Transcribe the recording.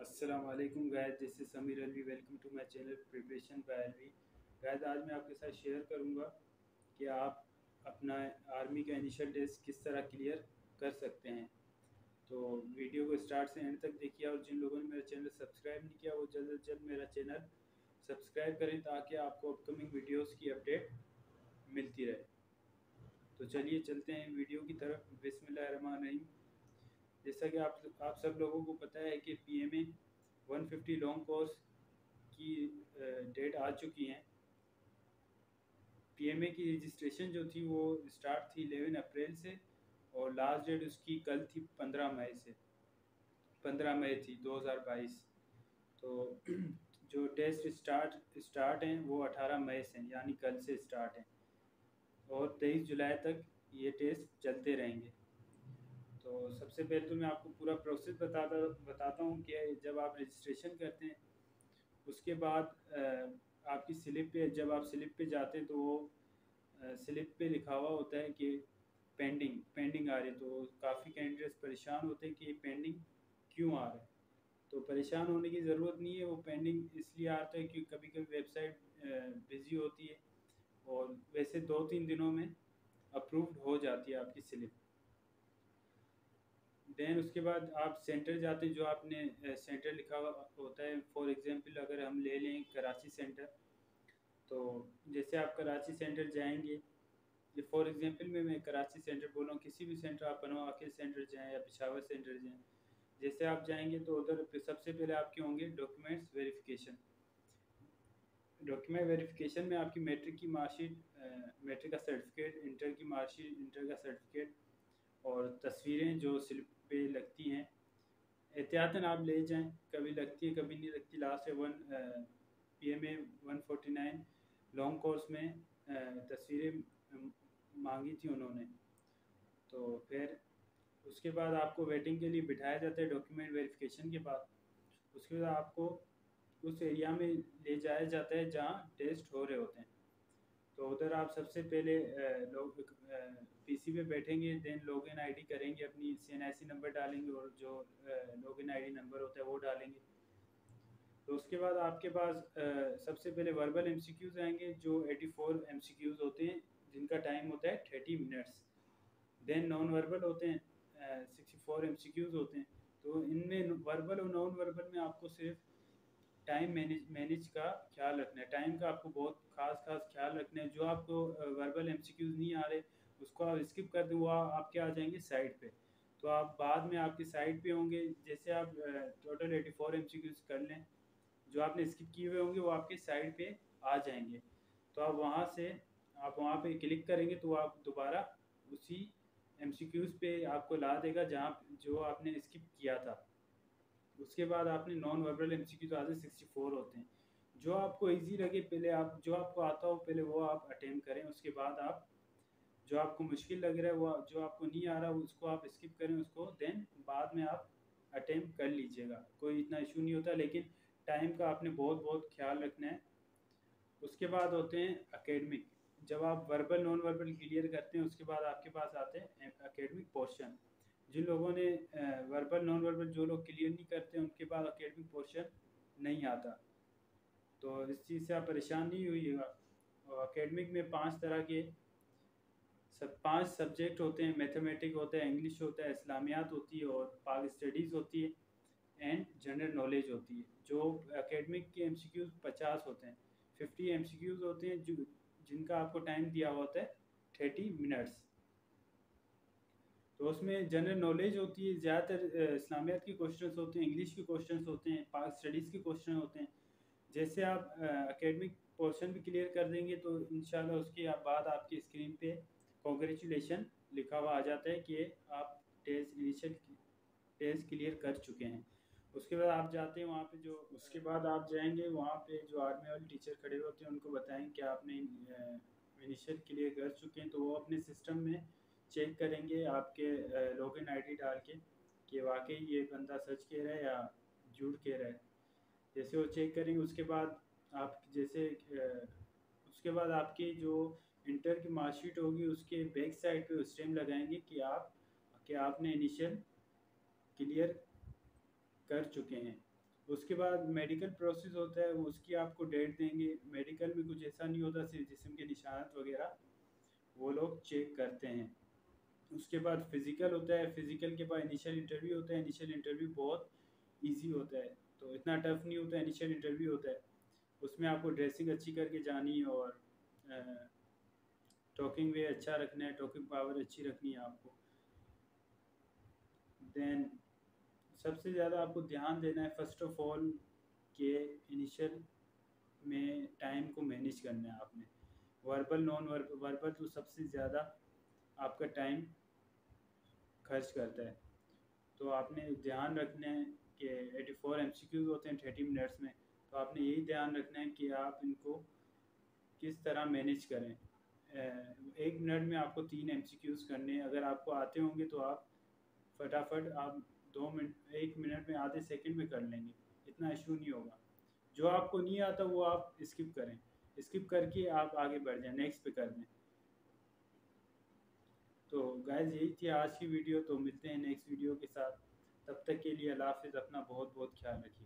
अस्सलाम वालेकुम guys, this is Sameer Alvi. Welcome to my channel preparation by Alvi. Guys, आज मैं आपके साथ शेयर करूंगा कि आप अपना आर्मी का इनिशियल टेस्ट किस तरह क्लियर कर सकते हैं। तो वीडियो को स्टार्ट से एंड तक देखिए, और जिन लोगों ने मेरा चैनल सब्सक्राइब नहीं किया वो जल्द से जल्द मेरा चैनल सब्सक्राइब करें ताकि आपको अपकमिंग वीडियोज़ की अपडेट मिलती रहे। तो चलिए चलते हैं वीडियो की तरफ। बिस्मिल्लाहिर्रहमानिर्रहीम। जैसा कि आप सब लोगों को पता है कि PMA 150 लॉन्ग कोर्स की डेट आ चुकी हैं। PMA की रजिस्ट्रेशन जो थी वो स्टार्ट थी 11 अप्रैल से, और लास्ट डेट उसकी कल थी 15 मई से। 15 मई थी 2022। तो जो टेस्ट स्टार्ट हैं वो 18 मई से, यानी कल से स्टार्ट हैं, और 23 जुलाई तक ये टेस्ट चलते रहेंगे। तो सबसे पहले तो मैं आपको पूरा प्रोसेस बताता हूँ कि जब आप रजिस्ट्रेशन करते हैं उसके बाद आपकी स्लिप पे, जब आप स्लिप पे जाते हैं तो वो स्लिप पे लिखा हुआ होता है कि पेंडिंग पेंडिंग आ रही है। तो काफ़ी कैंडिडेट्स परेशान होते हैं कि पेंडिंग क्यों आ रहा है। तो परेशान होने की ज़रूरत नहीं है, वो पेंडिंग इसलिए आता है कि कभी कभी वेबसाइट बिज़ी होती है, और वैसे 2-3 दिनों में अप्रूव्ड हो जाती है आपकी स्लिप। देन उसके बाद आप सेंटर जाते हैं, जो आपने सेंटर लिखा हुआ होता है। फॉर एग्जांपल अगर हम ले लें कराची सेंटर, तो जैसे आप कराची सेंटर जाएंगे, ये फॉर एग्जांपल में मैं कराची सेंटर बोल रहा हूँ, किसी भी सेंटर आप बनवा के सेंटर जाएँ या पिशावर सेंटर जाएँ, जैसे आप जाएंगे तो उधर पे सबसे पहले आपके होंगे डॉक्यूमेंट्स वेरिफिकेशन। डॉक्यूमेंट वेरिफिकेशन में आपकी मैट्रिक की मार्कशीट, मैट्रिक का सर्टिफिकेट, इंटर की मार्कशीट, इंटर का सर्टिफिकेट, और तस्वीरें जो स्लिप पे लगती हैं एहतियातन आप ले जाएं। कभी लगती है कभी नहीं लगती। लास्ट है PMA 149 लॉन्ग कोर्स में तस्वीरें मांगी थी उन्होंने। तो फिर उसके बाद आपको वेटिंग के लिए बिठाया जाता है डॉक्यूमेंट वेरिफिकेशन के बाद। उसके बाद आपको उस एरिया में ले जाया जाता है जहाँ टेस्ट हो रहे होते हैं। तो उधर आप सबसे पहले लोग PC पे बैठेंगे, देन लॉगिन आईडी करेंगे, अपनी CNIC नंबर डालेंगे, और जो लॉगिन आईडी नंबर होता है वो डालेंगे। तो उसके बाद आपके पास सबसे पहले वर्बल MCQs आएंगे, जो 84 MCQs होते हैं, जिनका टाइम होता है 30 मिनट्स। देन नॉन वर्बल होते हैं, 64 MCQs होते हैं। तो इनमें वर्बल और नॉन वर्बल में आपको सिर्फ टाइम मैनेज का ख्याल रखना है। टाइम का आपको बहुत खास खास ख्याल रखना है। जो आपको वर्बल MCQs नहीं आ रहे उसको आप स्किप कर दें, वो आपके आ जाएंगे साइड पे। तो आप बाद में आपकी साइड पे होंगे। जैसे आप टोटल 84 MCQs कर लें, जो आपने स्किप किए हुए होंगे वो आपके साइड पे आ जाएंगे। तो आप वहाँ पे क्लिक करेंगे तो आप दोबारा उसी MCQs पे आपको ला देगा जहाँ जो आपने स्किप किया था। उसके बाद आपने नॉन वर्बल MCQ तो आधे 64 होते हैं। जो आपको इजी लगे, पहले आप जो आपको आता हो पहले वो आप अटेम्प्ट करें। उसके बाद आप जो आपको मुश्किल लग रहा है, वो जो आपको नहीं आ रहा उसको आप स्किप करें उसको, देन बाद में आप अटेम्प्ट कर लीजिएगा। कोई इतना इशू नहीं होता, लेकिन टाइम का आपने बहुत बहुत ख्याल रखना है। उसके बाद होते हैं एकेडमिक। जब आप वर्बल नॉन वर्बल क्लियर करते हैं उसके बाद आपके पास आते हैं एकेडमिक पोर्शन। जिन लोगों ने वर्बल नॉन वर्बल जो लोग क्लियर नहीं करते उनके पास एकेडमिक पोर्शन नहीं आता। तो इस चीज़ से आप परेशान नहीं हुइएगा। और एकेडमिक में 5 तरह के 5 सब्जेक्ट होते हैं। मैथमेटिक होता है, इंग्लिश होता है, इस्लामियात होती है, और पाक स्टडीज़ होती है, एंड जनरल नॉलेज होती है। जो एकेडमिक के MCQs 50 होते हैं। 50 MCQs होते हैं जो जिनका आपको टाइम दिया हुआ होता है 30 मिनट्स। तो उसमें जनरल नॉलेज होती है, ज़्यादातर इस्लामियात के क्वेश्चंस होते हैं, इंग्लिश के क्वेश्चंस होते हैं, पाक स्टडीज़ के क्वेश्चन होते हैं। जैसे आप एकेडमिक पोर्शन भी क्लियर कर देंगे तो इंशाल्लाह उसके बाद आपकी स्क्रीन पे कॉन्ग्रेचुलेशन लिखा हुआ आ जाता है कि आप इनिशियल टेस्ट क्लियर कर चुके हैं। उसके बाद आप जाते हैं वहाँ पे, जो उसके बाद आप जाएंगे वहाँ पे जो आर्मी वाले टीचर खड़े होते हैं उनको बताएं कि आपने इनिशियल क्लियर कर चुके हैं। तो वो अपने सिस्टम में चेक करेंगे आपके लॉगिन आईडी डाल के कि वाकई ये बंदा सच कह रहा है या झूठ कह रहा है। जैसे वो चेक करेंगे उसके बाद आप जैसे उसके बाद आपकी जो इंटर की मार्कशीट होगी उसके बैक साइड पे स्टैम्प लगाएंगे कि आपने इनिशियल क्लियर कर चुके हैं। उसके बाद मेडिकल प्रोसेस होता है, वो उसकी आपको डेट देंगे। मेडिकल में कुछ ऐसा नहीं होता, सिर्फ जिस्म के निशानात वगैरह वो लोग चेक करते हैं। उसके बाद फिज़िकल होता है, फिज़िकल के बाद इनिशियल इंटरव्यू होता है। इनिशियल इंटरव्यू बहुत इजी होता है, तो इतना टफ नहीं होता है। इनिशियल इंटरव्यू होता है, उसमें आपको ड्रेसिंग अच्छी करके जानी और टॉकिंग वे अच्छा रखना है, टॉकिंग पावर अच्छी रखनी है आपको। देन सबसे ज़्यादा आपको ध्यान देना है फर्स्ट ऑफ ऑल कि इनिशियल में टाइम को मैनेज करना है आपने। वर्बल नॉन वर्बल तो सबसे ज़्यादा आपका टाइम खर्च करता है, तो आपने ध्यान रखना है कि 84 MCQs होते हैं 30 मिनट्स में, तो आपने यही ध्यान रखना है कि आप इनको किस तरह मैनेज करें। 1 मिनट में आपको 3 MCQs करने हैं। अगर आपको आते होंगे तो आप फटाफट आप 2 मिनट 1 मिनट में आधे सेकंड में कर लेंगे, इतना इशू नहीं होगा। जो आपको नहीं आता वो आप स्किप करें, स्किप करके आप आगे बढ़ जाएं, नेक्स्ट पे कर दें। तो गाइस यही थी आज की वीडियो, तो मिलते हैं नेक्स्ट वीडियो के साथ। तब तक के लिए अल्लाह हाफ़िज़, अपना बहुत बहुत ख्याल रखिए।